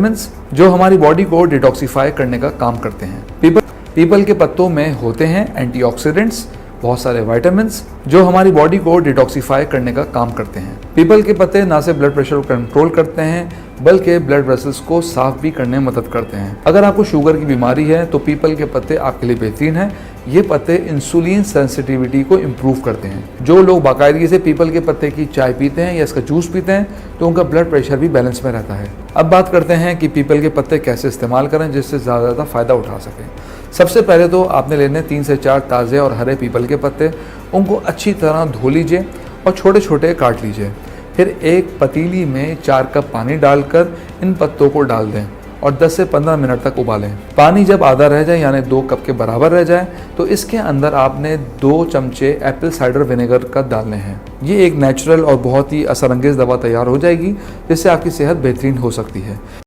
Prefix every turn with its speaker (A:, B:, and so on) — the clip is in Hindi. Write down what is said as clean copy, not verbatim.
A: विटामिन्स जो हमारी बॉडी को डिटॉक्सिफाई करने का काम करते हैं। पीपल के पत्तों में होते हैं एंटीऑक्सीडेंट्स, बहुत सारे विटामिन्स जो हमारी बॉडी को डिटॉक्सिफाई करने का काम करते हैं। पीपल के पत्ते ना सिर्फ ब्लड प्रेशर को कंट्रोल करते हैं बल्कि ब्लड वेसल्स को साफ भी करने में मदद करते हैं। अगर आपको शुगर की बीमारी है तो पीपल के पत्ते आपके लिए बेहतरीन हैं। ये पत्ते इंसुलिन सेंसिटिविटी को इम्प्रूव करते हैं। जो लोग बाकायदगी से पीपल के पत्ते की चाय पीते हैं या इसका जूस पीते हैं तो उनका ब्लड प्रेशर भी बैलेंस में रहता है। अब बात करते हैं कि पीपल के पत्ते कैसे इस्तेमाल करें जिससे ज़्यादा फ़ायदा उठा सकें। सबसे पहले तो आपने लेने 3 से 4 ताज़े और हरे पीपल के पत्ते, उनको अच्छी तरह धो लीजिए और छोटे छोटे काट लीजिए। फिर एक पतीली में 4 कप पानी डालकर इन पत्तों को डाल दें और 10 से 15 मिनट तक उबालें। पानी जब आधा रह जाए यानी 2 कप के बराबर रह जाए तो इसके अंदर आपने 2 चमचे एप्पल साइडर विनेगर का डालने हैं। ये एक नेचुरल और बहुत ही असरअंगेज़ दवा तैयार हो जाएगी जिससे आपकी सेहत बेहतरीन हो सकती है।